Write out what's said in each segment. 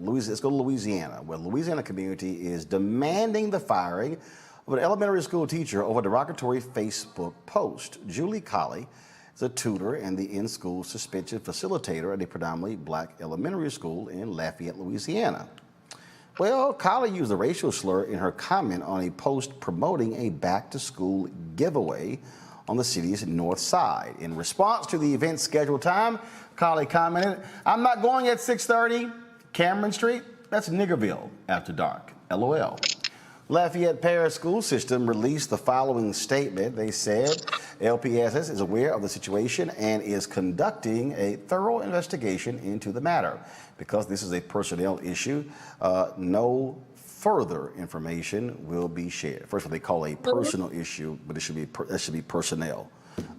Let's go to Louisiana, where the Louisiana community is demanding the firing of an elementary school teacher over a derogatory Facebook post. Julie Colley is a tutor and the in-school suspension facilitator at a predominantly black elementary school in Lafayette, Louisiana. Well, Colley used a racial slur in her comment on a post promoting a back-to-school giveaway on the city's north side. In response to the event's scheduled time, Colley commented, "I'm not going at 6:30 Cameron Street. That's Niggerville after dark. LOL." Lafayette Parish School System released the following statement. They said LPSS is aware of the situation and is conducting a thorough investigation into the matter. Because this is a personnel issue, no further information will be shared. First of all, they call it a personal issue, but it should be personnel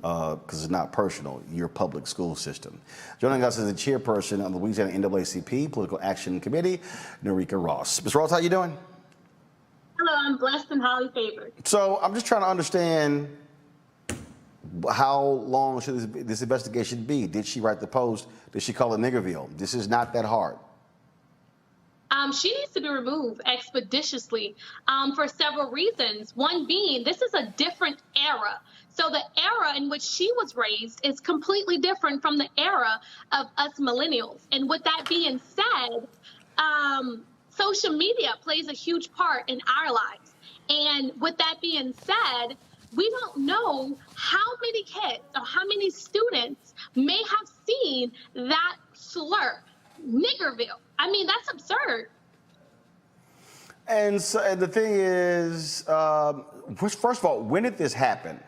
because it's not personal. Your public school system. Joining us is the chairperson of the Louisiana NAACP Political Action Committee, Norika Ross. Ms. Ross, how you doing? Hello, I'm blessed and highly favored. So I'm just trying to understand how long should this investigation be? Did she write the post? Did she call it Niggerville? This is not that hard. She needs to be removed expeditiously for several reasons. One being, this is a different era. So the era in which she was raised is completely different from the era of us millennials. And with that being said, social media plays a huge part in our lives. And with that being said, we don't know how many kids or how many students may have seen that slur, Niggerville. I mean, that's absurd. And so and the thing is, first of all, when did this happen?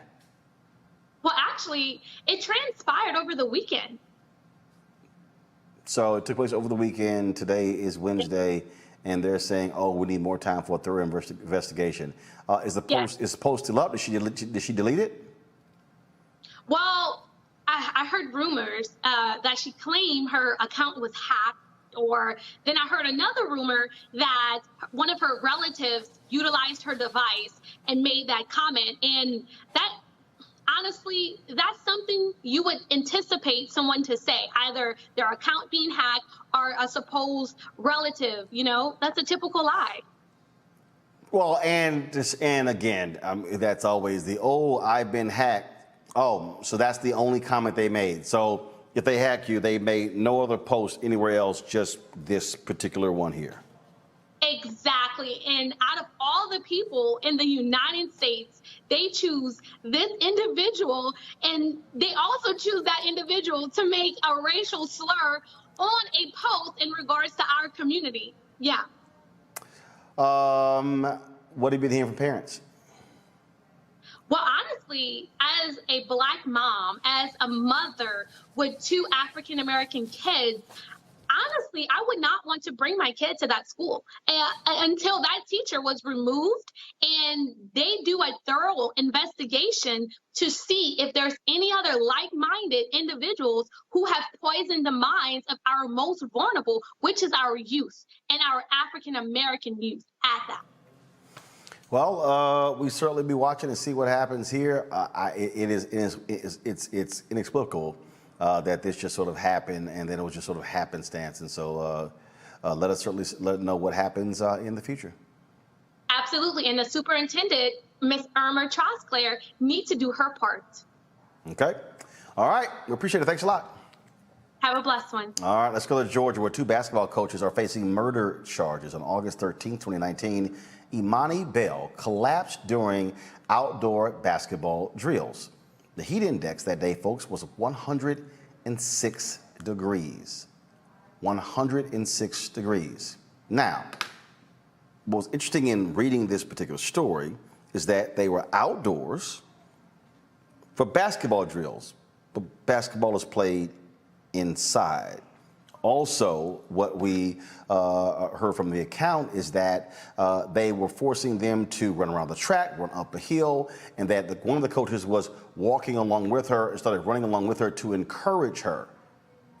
Well, actually, it transpired over the weekend. So it took place over the weekend. Today is Wednesday, and they're saying, "Oh, we need more time for a thorough investigation." Is the post still up? Did she delete it? Well, I heard rumors that she claimed her account was hacked, or then I heard another rumor that one of her relatives utilized her device and made that comment. And that, honestly, that's something you would anticipate someone to say, either their account being hacked or a supposed relative, you know, that's a typical lie. Well, and again, that's always the, "Oh, I've been hacked." Oh, so that's the only comment they made. So if they hack you, they made no other post anywhere else, just this particular one here. Exactly. And out of all the people in the United States, they choose this individual, and they also choose that individual to make a racial slur on a post in regards to our community. Yeah. What have you been hearing from parents? Well, honestly, as a black mom, as a mother with two African-American kids, honestly, I would not want to bring my kid to that school until that teacher was removed and they do a thorough investigation to see if there's any other like-minded individuals who have poisoned the minds of our most vulnerable, which is our youth and our African-American youth at that. Well, we certainly be watching and see what happens here. It's inexplicable that this just sort of happened, and then it was just sort of happenstance. And so let us know what happens in the future. Absolutely, and the superintendent, Ms. Irma Trosclair, needs to do her part. Okay. All right. We appreciate it. Thanks a lot. Have a blessed one. All right. Let's go to Georgia, where two basketball coaches are facing murder charges. On August 13, 2019, Imani Bell collapsed during outdoor basketball drills. The heat index that day, folks, was 106 degrees. 106 degrees. Now, what was interesting in reading this particular story is that they were outdoors for basketball drills, but basketball is played inside. Also, what we heard from the account is that they were forcing them to run around the track, run up a hill, and that one of the coaches was walking along with her and started running along with her to encourage her.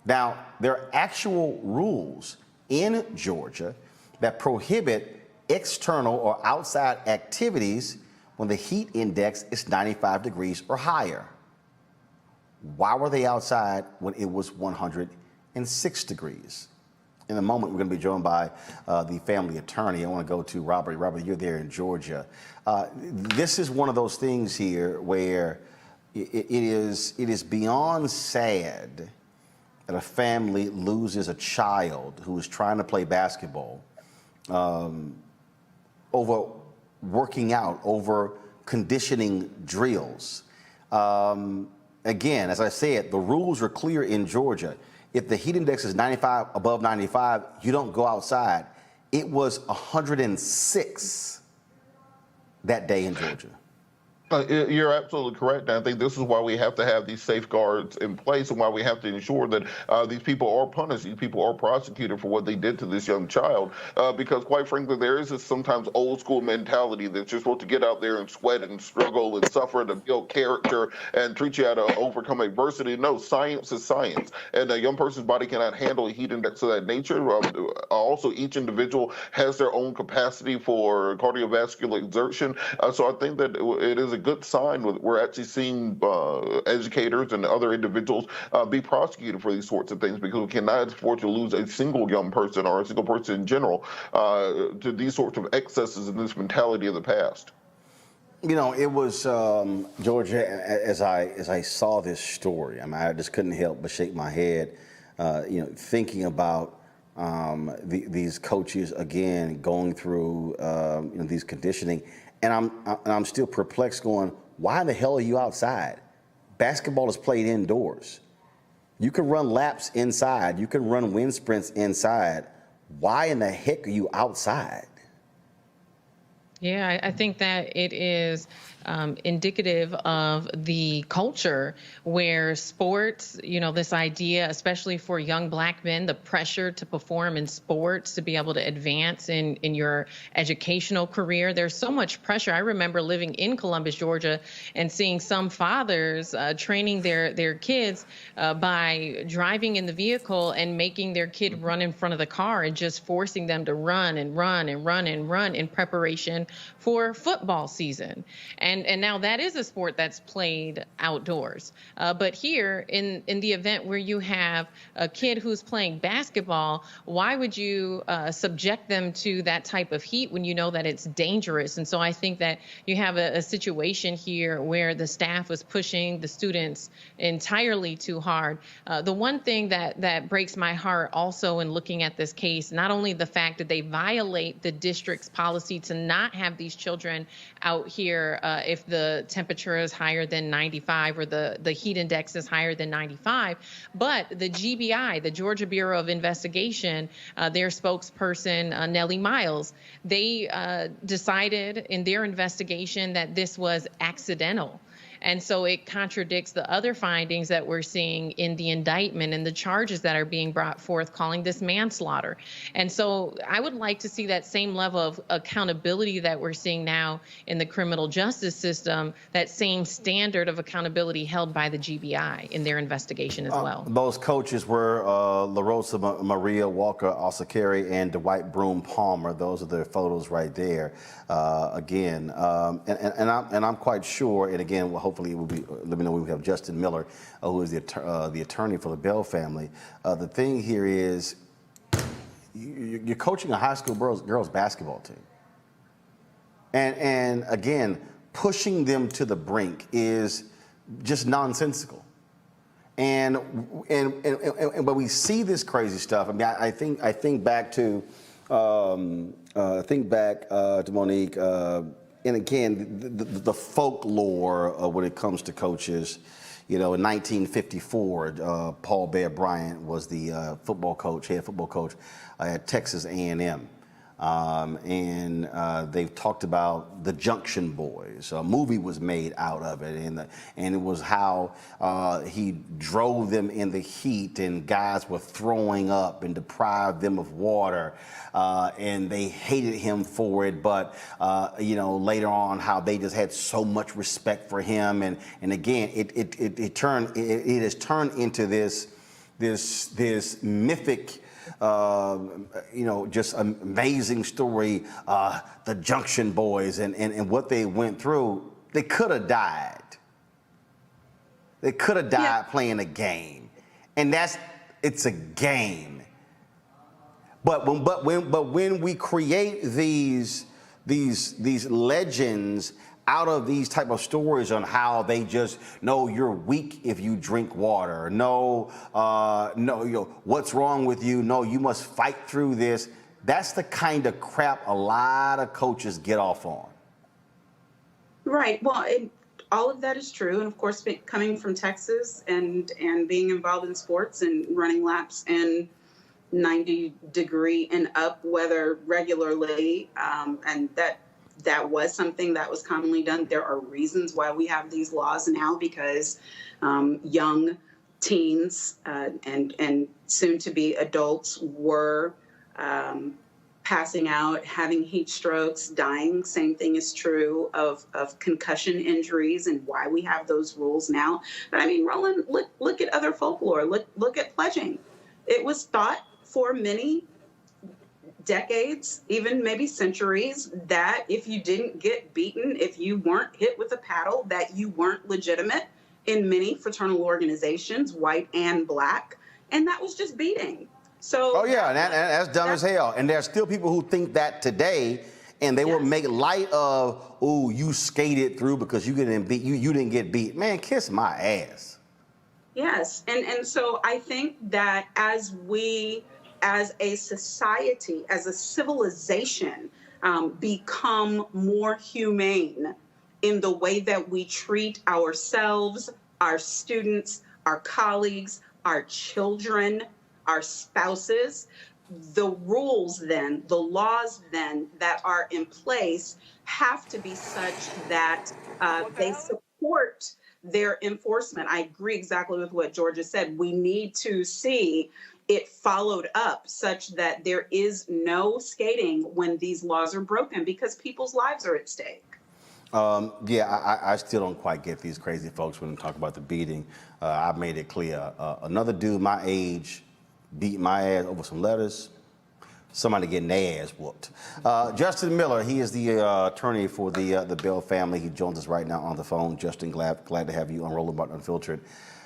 Now, there are actual rules in Georgia that prohibit external or outside activities when the heat index is 95 degrees or higher. Why were they outside when it was 106 degrees? In a moment, we're going to be joined by the family attorney. I want to go to Robert. Robert, you're there in Georgia. This is one of those things here where it is beyond sad that a family loses a child who is trying to play basketball over working out, over conditioning drills. Again, as I said, the rules are clear in Georgia. If the heat index is 95, above 95, you don't go outside. It was 106 that day in Georgia. You're absolutely correct. And I think this is why we have to have these safeguards in place and why we have to ensure that these people are punished, these people are prosecuted for what they did to this young child. Because quite frankly, there is this sometimes old school mentality that you're supposed to get out there and sweat and struggle and suffer to build character and treat you how to overcome adversity. No, science is science. And a young person's body cannot handle a heat index of that nature. Also, each individual has their own capacity for cardiovascular exertion. So I think that it is a good sign. We're actually seeing educators and other individuals be prosecuted for these sorts of things, because we cannot afford to lose a single young person or a single person in general to these sorts of excesses and this mentality of the past. You know, it was Georgia. As I saw this story, I mean, I just couldn't help but shake my head. You know, thinking about these coaches again going through you know, these conditioning. And I'm still perplexed going, why the hell are you outside? Basketball is played indoors. You can run laps inside. You can run wind sprints inside. Why in the heck are you outside? Yeah, I think that it is indicative of the culture where sports, you know, this idea, especially for young Black men, the pressure to perform in sports, to be able to advance in your educational career. There's so much pressure. I remember living in Columbus, Georgia, and seeing some fathers training their kids by driving in the vehicle and making their kid run in front of the car and just forcing them to run and run and run and run in preparation for football season. And now that is a sport that's played outdoors. But here in the event where you have a kid who's playing basketball, why would you subject them to that type of heat when you know that it's dangerous? And so I think that you have a situation here where the staff was pushing the students entirely too hard. The one thing that breaks my heart also in looking at this case, not only the fact that they violate the district's policy to not have these children out here if the temperature is higher than 95 or the heat index is higher than 95, but the GBI, the Georgia Bureau of Investigation, their spokesperson, Nellie Miles, they decided in their investigation that this was accidental. And so it contradicts the other findings that we're seeing in the indictment and the charges that are being brought forth, calling this manslaughter. And so I would like to see that same level of accountability that we're seeing now in the criminal justice system, that same standard of accountability held by the GBI in their investigation as well. Those coaches were Larosa Walker-Asekere and Dwight Palmer. Those are their photos right there. Again, and I'm quite sure, and again, hopefully it will be, let me know when we have Justin Miller, who is the attorney for the Bell family. The thing here is you're coaching a high school girls basketball team. And again, pushing them to the brink is just nonsensical. But we see this crazy stuff. I mean, I think back to Monique, and again, the folklore when it comes to coaches. You know, in 1954, Paul Bear Bryant was the head football coach at Texas A&M. They've talked about the Junction Boys. A movie was made out of it, and it was how he drove them in the heat, and guys were throwing up and deprived them of water, and they hated him for it. But you know, later on, how they just had so much respect for him, and again, it has turned into this mythic. You know, just amazing story, the Junction Boys and what they went through. They could have died. They could have died playing a game. And it's a game. But when we create these legends out of these type of stories on how they just know you're weak if you drink water, no, what's wrong with you? No, you must fight through this. That's the kind of crap a lot of coaches get off on. Right. Well, all of that is true. And of course, coming from Texas and being involved in sports and running laps and 90-degree and up weather regularly, and that was something that was commonly done. There are reasons why we have these laws now, because young teens and soon to be adults were passing out, having heat strokes, dying. Same thing is true of concussion injuries, and why we have those rules now. But I mean, Roland, look at other folklore. Look at pledging. It was thought for many decades, even maybe centuries, that if you didn't get beaten, if you weren't hit with a paddle, that you weren't legitimate in many fraternal organizations, white and black. And that was just beating. So, oh yeah, and that's dumb as hell. And there are still people who think that today, and they will make light of, oh, you skated through because you didn't get beat. Man, kiss my ass. Yes, and so I think that as a society, as a civilization, become more humane in the way that we treat ourselves, our students, our colleagues, our children, our spouses, the rules then, the laws then that are in place have to be such that they support their enforcement. I agree exactly with what Georgia said. We need to see it followed up such that there is no skating when these laws are broken, because people's lives are at stake. I still don't quite get these crazy folks when they talk about the beating. I've made it clear. Another dude my age beat my ass over some letters. Somebody getting their ass whooped. Justin Miller, he is the attorney for the Bell family. He joins us right now on the phone. Justin, glad to have you on Roland Unfiltered.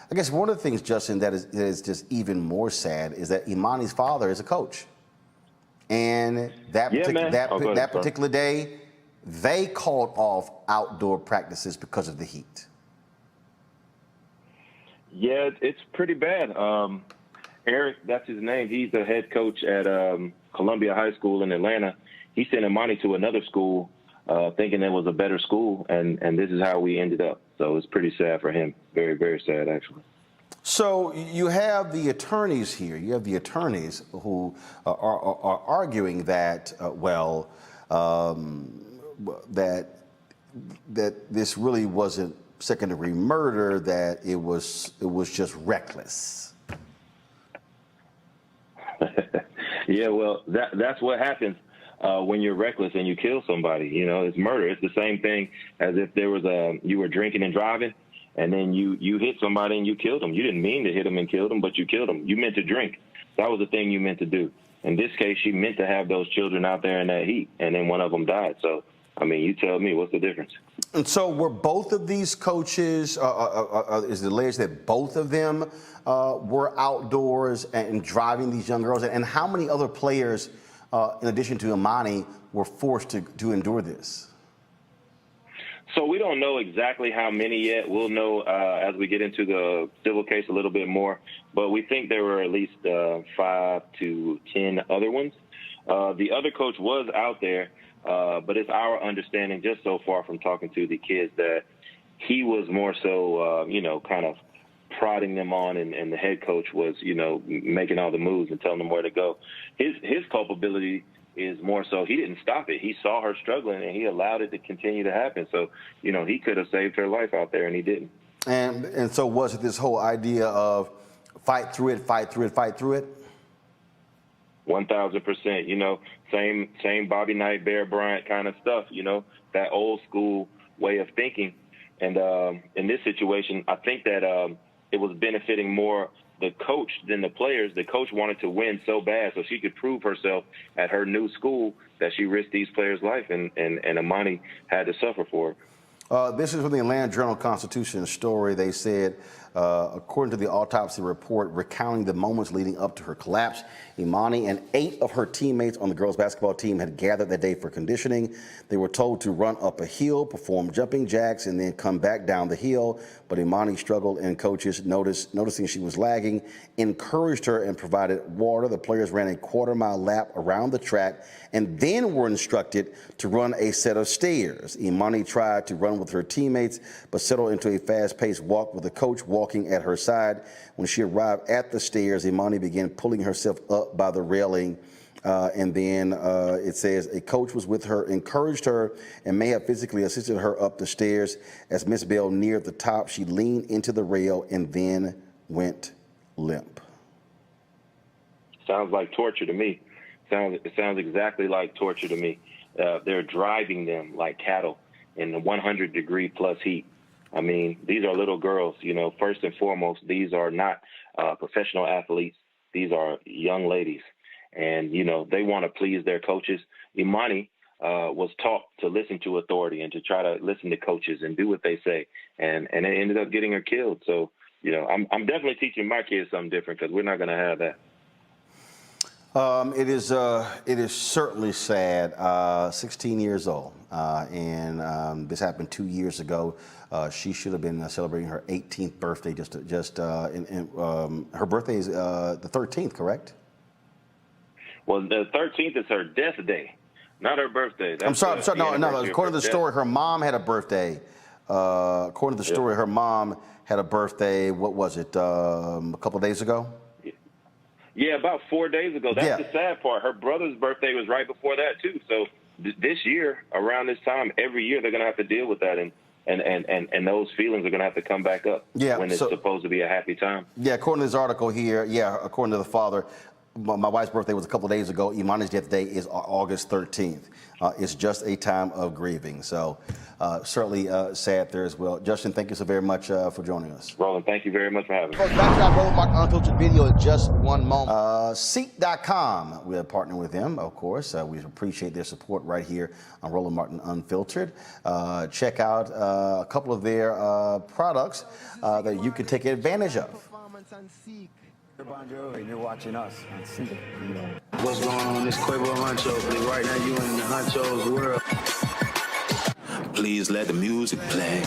I guess one of the things, Justin, that is just even more sad is that Imani's father is a coach. And that particular day, they called off outdoor practices because of the heat. Yeah, it's pretty bad. Eric, that's his name. He's the head coach at Columbia High School in Atlanta. He sent Imani to another school thinking it was a better school, and this is how we ended up. So it's pretty sad for him. Very, very sad, actually. So you have the attorneys here. You have the attorneys who are arguing that, that this really wasn't second-degree murder, that it was just reckless. Yeah, well, that's what happens when you're reckless and you kill somebody. You know, it's murder. It's the same thing as if there was you were drinking and driving, and then you hit somebody and you killed them. You didn't mean to hit them and kill them, but you killed them. You meant to drink. That was the thing you meant to do. In this case, she meant to have those children out there in that heat, and then one of them died. So, I mean, you tell me, what's the difference? And so were both of these coaches, is it alleged that both of them were outdoors and driving these young girls? And how many other players, in addition to Imani, were forced to endure this? So we don't know exactly how many yet. We'll know as we get into the civil case a little bit more. But we think there were at least 5 to 10 other ones. The other coach was out there, but it's our understanding just so far from talking to the kids that he was more so, kind of prodding them on, and the head coach was, making all the moves and telling them where to go. His culpability is more so he didn't stop it. He saw her struggling, and he allowed it to continue to happen. So, he could have saved her life out there, and he didn't. And so was it this whole idea of fight through it, fight through it, fight through it? 1,000%. Same Bobby Knight, Bear Bryant kind of stuff. That old school way of thinking. And in this situation, I think that it was benefiting more the coach than the players. The coach wanted to win so bad so she could prove herself at her new school that she risked these players' life, and Imani had to suffer for it. This is from the Atlanta Journal-Constitution story. They said, according to the autopsy report recounting the moments leading up to her collapse, Imani and 8 of her teammates on the girls' basketball team had gathered that day for conditioning. They were told to run up a hill, perform jumping jacks, and then come back down the hill. But Imani struggled, and coaches, noticing she was lagging, encouraged her and provided water. The players ran a quarter-mile lap around the track and then were instructed to run a set of stairs. Imani tried to run with her teammates, but settled into a fast-paced walk with the coach walking at her side. When she arrived at the stairs, Imani began pulling herself up by the railing. And then it says a coach was with her, encouraged her, and may have physically assisted her up the stairs. As Miss Bell neared the top, she leaned into the rail and then went limp. Sounds like torture to me. It sounds exactly like torture to me. They're driving them like cattle in the 100-degree plus heat. I mean, these are little girls, you know, first and foremost. These are not professional athletes. These are young ladies. And, you know, they want to please their coaches. Imani was taught to listen to authority and to try to listen to coaches and do what they say. And it ended up getting her killed. So, you know, I'm definitely teaching my kids something different because we're not going to have that. It is certainly sad. 16 years old, and this happened 2 years ago. She should have been celebrating her 18th birthday. Her birthday is the 13th, correct? Well, the 13th is her death day, not her birthday. I'm sorry. No. According to the story, her mom had a birthday. According to the story, her mom had a birthday. What was it? A couple of days ago. Yeah, about 4 days ago. That's the sad part. Her brother's birthday was right before that too. So this year, around this time, every year they're going to have to deal with that, and those feelings are going to have to come back up when it's supposed to be a happy time. Yeah, according to this article here, according to the father, my wife's birthday was a couple of days ago. Imani's death day is August 13th. It's just a time of grieving. So certainly sad there as well. Justin, thank you so very much for joining us. Roland, thank you very much for having me. Back to that Roland Martin Unfiltered video in just one moment. Seek.com, we are partnering with them, of course. We appreciate their support right here on Roland Martin Unfiltered. Check out a couple of their products that you can take advantage of. And you're watching us on Seek. What's going on? This Quavo Huncho. Right now you in the Huncho's world. Please let the music play.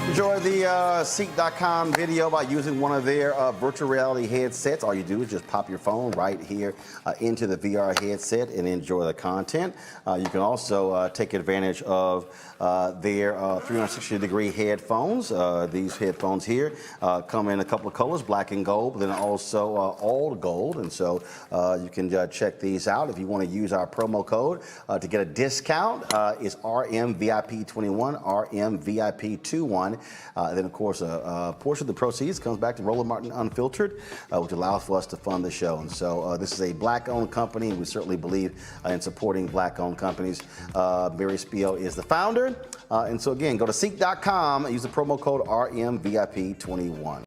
Enjoy the Seek.com video by using one of their virtual reality headsets. All you do is just pop your phone right here into the VR headset and enjoy the content. You can also take advantage of their 360-degree headphones. These headphones here come in a couple of colors, black and gold, but then also all gold. And so you can check these out. If you want to use our promo code to get a discount, it's RMVIP21, RMVIP21. Then, of course, a portion of the proceeds comes back to Roland Martin Unfiltered, which allows for us to fund the show. And so this is a black-owned company, and we certainly believe in supporting black-owned companies. Mary Spiel is the founder. And so, again, go to Seek.com and use the promo code RMVIP21.